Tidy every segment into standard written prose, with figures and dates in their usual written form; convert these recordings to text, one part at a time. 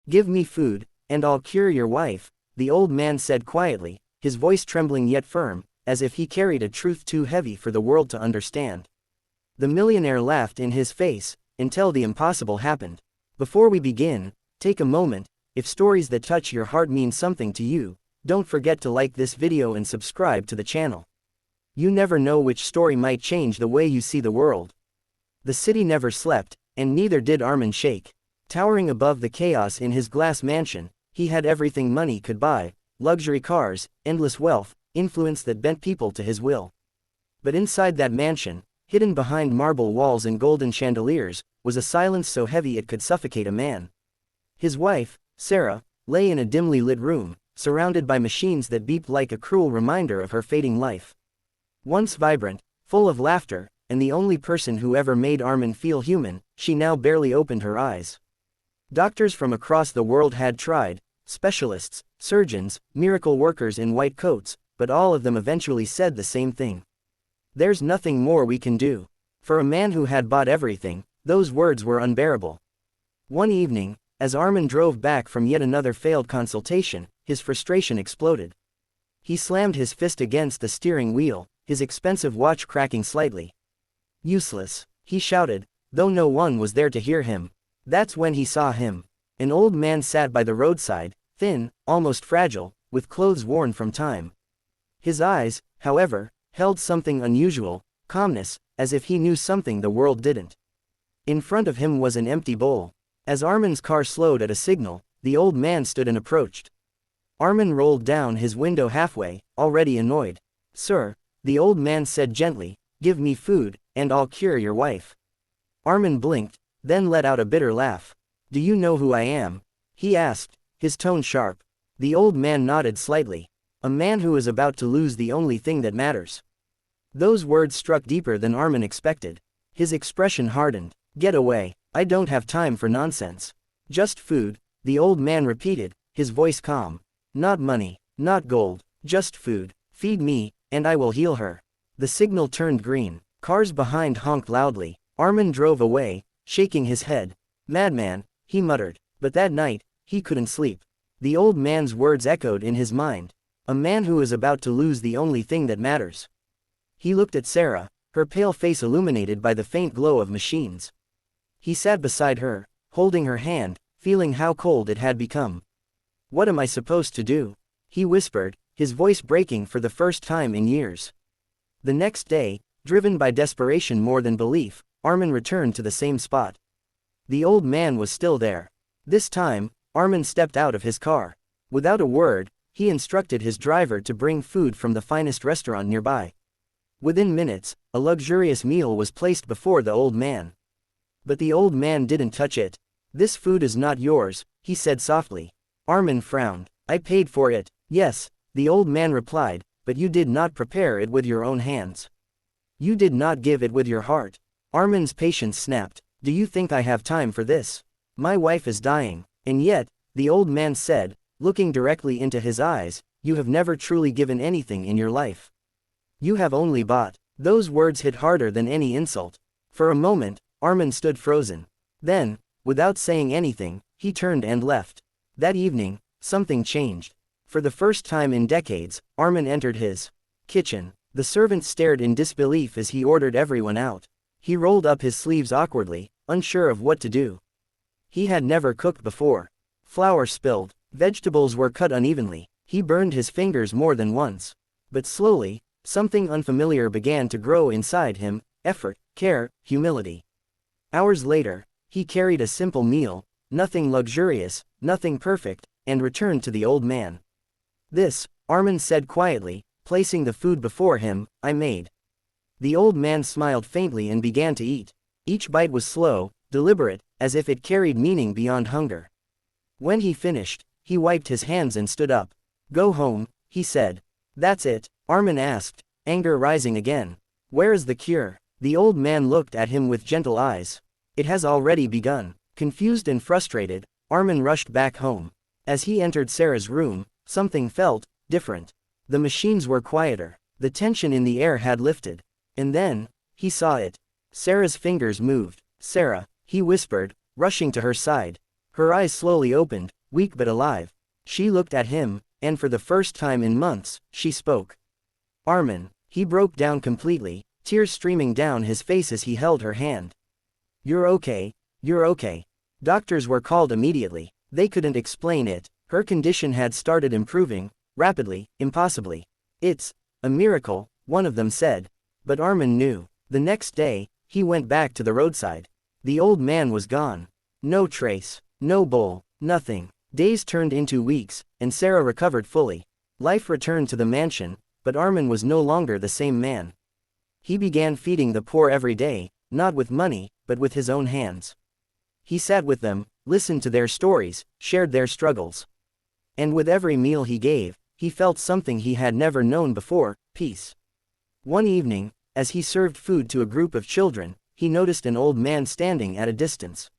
Give me food, and I'll cure your wife, the old man said quietly, his voice trembling yet firm, as if he carried a truth too heavy for the world to understand. The millionaire laughed in his face, until the impossible happened. Before we begin, take a moment. If stories that touch your heart mean something to you, don't forget to like this video and subscribe to the channel. You never know which story might change the way you see the world. The city never slept, and neither did Armin Sheikh. Towering above the chaos in his glass mansion, he had everything money could buy: luxury cars, endless wealth, influence that bent people to his will. But inside that mansion, hidden behind marble walls and golden chandeliers, was a silence so heavy it could suffocate a man. His wife, Sarah, lay in a dimly lit room, surrounded by machines that beeped like a cruel reminder of her fading life. Once vibrant, full of laughter, and the only person who ever made Armin feel human, she now barely opened her eyes. Doctors from across the world had tried, specialists, surgeons, miracle workers in white coats, but all of them eventually said the same thing. There's nothing more we can do. For a man who had bought everything, those words were unbearable. One evening, as Armin drove back from yet another failed consultation, his frustration exploded. He slammed his fist against the steering wheel, his expensive watch cracking slightly. Useless, he shouted, though no one was there to hear him. That's when he saw him. An old man sat by the roadside, thin, almost fragile, with clothes worn from time. His eyes, however, held something unusual: calmness, as if he knew something the world didn't. In front of him was an empty bowl. As Armin's car slowed at a signal, the old man stood and approached. Armin rolled down his window halfway, already annoyed. "Sir," the old man said gently, "give me food, and I'll cure your wife." Armin blinked, then let out a bitter laugh. "Do you know who I am?" he asked, his tone sharp. The old man nodded slightly. "A man who is about to lose the only thing that matters." Those words struck deeper than Armin expected. His expression hardened. "Get away, I don't have time for nonsense." "Just food," the old man repeated, his voice calm. "Not money, not gold, just food. Feed me, and I will heal her." The signal turned green. Cars behind honked loudly. Armin drove away, shaking his head. "Madman," he muttered. But that night, he couldn't sleep. The old man's words echoed in his mind. A man who is about to lose the only thing that matters. He looked at Sarah, her pale face illuminated by the faint glow of machines. He sat beside her, holding her hand, feeling how cold it had become. "What am I supposed to do?" he whispered, his voice breaking for the first time in years. The next day, driven by desperation more than belief, Armin returned to the same spot. The old man was still there. This time, Armin stepped out of his car. Without a word, he instructed his driver to bring food from the finest restaurant nearby. Within minutes, a luxurious meal was placed before the old man. But the old man didn't touch it. "This food is not yours," he said softly. Armin frowned. "I paid for it." "Yes," the old man replied, "but you did not prepare it with your own hands. You did not give it with your heart." Armin's patience snapped. "Do you think I have time for this? My wife is dying." "And yet," the old man said, looking directly into his eyes, "you have never truly given anything in your life. You have only bought." Those words hit harder than any insult. For a moment, Armin stood frozen. Then, without saying anything, he turned and left. That evening, something changed. For the first time in decades, Armin entered his kitchen. The servant stared in disbelief as he ordered everyone out. He rolled up his sleeves awkwardly, unsure of what to do. He had never cooked before. Flour spilled, vegetables were cut unevenly, he burned his fingers more than once. But slowly, something unfamiliar began to grow inside him: effort, care, humility. Hours later, he carried a simple meal, nothing luxurious, nothing perfect, and returned to the old man. "This," Armin said quietly, placing the food before him, "I made." The old man smiled faintly and began to eat. Each bite was slow, deliberate, as if it carried meaning beyond hunger. When he finished, he wiped his hands and stood up. "Go home," he said. "That's it?" Armin asked, anger rising again. "Where is the cure?" The old man looked at him with gentle eyes. "It has already begun." Confused and frustrated, Armin rushed back home. As he entered Sarah's room, something felt different. The machines were quieter. The tension in the air had lifted. And then, he saw it. Sarah's fingers moved. "Sarah," he whispered, rushing to her side. Her eyes slowly opened, weak but alive. She looked at him, and for the first time in months, she spoke. Armin. He broke down completely, tears streaming down his face as he held her hand. You're okay, you're okay. Doctors were called immediately. They couldn't explain it. Her condition had started improving, rapidly, impossibly. It's a miracle, one of them said. But Armin knew. The next day, he went back to the roadside. The old man was gone. No trace, no bowl, nothing. Days turned into weeks, and Sarah recovered fully. Life returned to the mansion, but Armin was no longer the same man. He began feeding the poor every day, not with money, but with his own hands. He sat with them, listened to their stories, shared their struggles. And with every meal he gave, he felt something he had never known before, peace. One evening, as he served food to a group of children, he noticed an old man standing at a distance.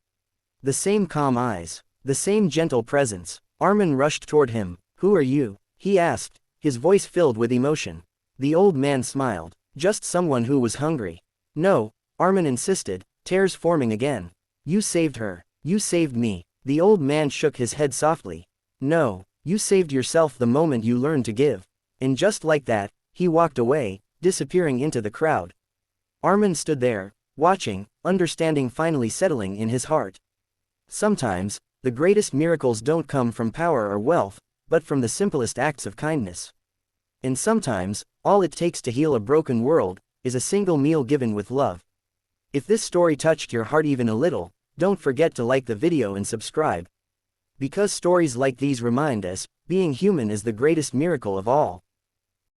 The same calm eyes, the same gentle presence. Armin rushed toward him. Who are you? He asked, his voice filled with emotion. The old man smiled. Just someone who was hungry. No, Armin insisted, tears forming again. You saved her. You saved me. The old man shook his head softly. No, you saved yourself the moment you learned to give. And just like that, he walked away, disappearing into the crowd. Armin stood there, watching, understanding finally settling in his heart. Sometimes, the greatest miracles don't come from power or wealth, but from the simplest acts of kindness. And sometimes, all it takes to heal a broken world, is a single meal given with love. If this story touched your heart even a little, don't forget to like the video and subscribe. Because stories like these remind us, being human is the greatest miracle of all.